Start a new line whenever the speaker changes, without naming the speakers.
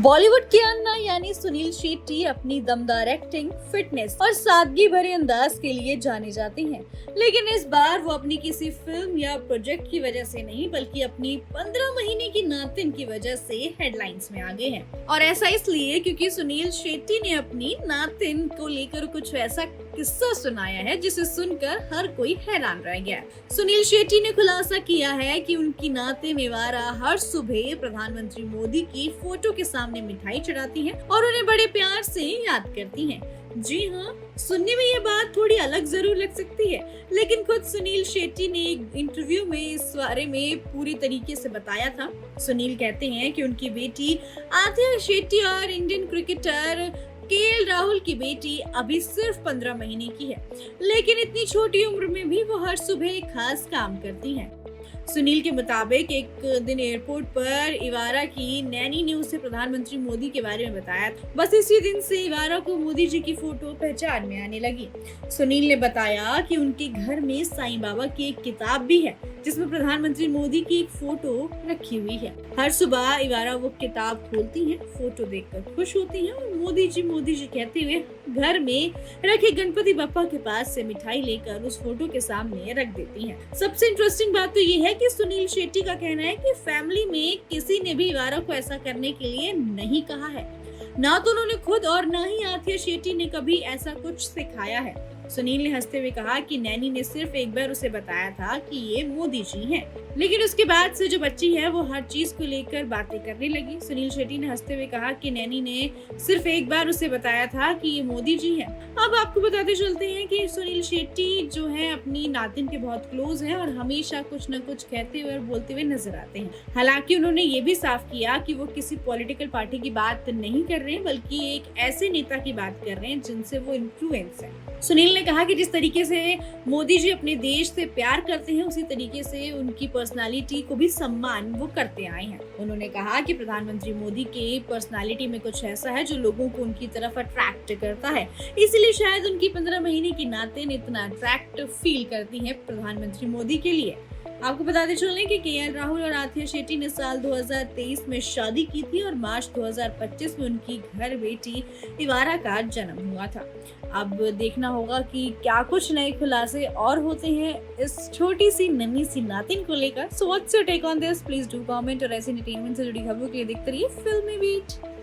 बॉलीवुड के अन्ना यानी सुनील शेट्टी अपनी दमदार एक्टिंग, फिटनेस और सादगी भरे अंदाज के लिए जाने जाते हैं। लेकिन इस बार वो अपनी किसी फिल्म या प्रोजेक्ट की वजह से नहीं बल्कि अपनी 15 महीने की नातिन की वजह से हेडलाइंस में आ गए हैं। और ऐसा इसलिए क्योंकि सुनील शेट्टी ने अपनी नातिन को लेकर कुछ ऐसा किस्सा सुनाया है जिसे सुनकर हर कोई हैरान रह गया। सुनील शेट्टी ने खुलासा किया है कि उनकी नातिन इवारा हर सुबह प्रधानमंत्री मोदी की फोटो के सामने मिठाई चढ़ाती है और उन्हें बड़े प्यार से याद करती हैं। जी हाँ, सुनने में ये बात थोड़ी अलग जरूर लग सकती है, लेकिन खुद सुनील शेट्टी ने एक इंटरव्यू में इस बारे में पूरी तरीके से बताया था। सुनील कहते हैं कि उनकी बेटी आथिया शेट्टी और इंडियन क्रिकेटर केएल राहुल की बेटी अभी सिर्फ 15 महीने की है, लेकिन इतनी छोटी उम्र में भी वो हर सुबह एक खास काम करती हैं। सुनील के मुताबिक एक दिन एयरपोर्ट पर इवारा की नैनी ने उसे प्रधानमंत्री मोदी के बारे में बताया। बस इसी दिन से इवारा को मोदी जी की फोटो पहचान में आने लगी। सुनील ने बताया कि उनके घर में साईं बाबा की एक किताब भी है जिसमें प्रधानमंत्री मोदी की एक फोटो रखी हुई है। हर सुबह इवारा वो किताब खोलती हैं, फोटो देखकर खुश होती हैं और मोदी जी कहते हुए घर में रखे गणपति बप्पा के पास से मिठाई लेकर उस फोटो के सामने रख देती हैं। सबसे इंटरेस्टिंग बात तो ये है कि सुनील शेट्टी का कहना है कि फैमिली में किसी ने भी इवारा को ऐसा करने के लिए नहीं कहा है, ना तो उन्होंने खुद और ना ही आथिया शेट्टी ने कभी ऐसा कुछ सिखाया है। सुनील ने हंसते हुए कहा कि नैनी ने सिर्फ एक बार उसे बताया था कि ये मोदी जी हैं, लेकिन उसके बाद से जो बच्ची है वो हर चीज को लेकर बातें करने लगी। सुनील शेट्टी ने हंसते हुए कहा कि नैनी ने सिर्फ एक बार उसे बताया था कि ये मोदी जी हैं। अब आपको बताते चलते हैं कि सुनील शेट्टी जो है अपनी नातिन के बहुत क्लोज हैं और हमेशा कुछ न कुछ कहते हुए और बोलते हुए नजर आते हैं। हालांकि उन्होंने ये भी साफ किया कि वो किसी पॉलिटिकल पार्टी की बात नहीं कर रहे हैं, बल्कि एक ऐसे नेता की बात कर रहे हैं जिनसे वो इन्फ्लुएंस है। सुनील ने कहा कि जिस तरीके से मोदी जी अपने देश से प्यार करते हैं, उसी तरीके से उनकी पर्सनालिटी को भी सम्मान वो करते आए हैं। उन्होंने कहा कि प्रधानमंत्री मोदी के पर्सनालिटी में कुछ ऐसा है जो लोगों को उनकी तरफ अट्रैक्ट करता है, इसलिए शायद उनकी 15 महीने की नातिन इतना अट्रैक्ट फील करती है प्रधानमंत्री मोदी के लिए। आपको बताते चलें कि केएल राहुल और आथिया शेट्टी ने साल 2023 में शादी की थी और मार्च 2025 में उनकी घर बेटी इवारा का जन्म हुआ था। अब देखना होगा कि क्या कुछ नए खुलासे और होते हैं इस छोटी सी नन्ही सी नातिन को लेकर। So what's your take on this? Please do comment और ऐसे एंटरटेनमेंट से जुड़ी खबरों के लिए देखते रहिए फिल्मी बीट।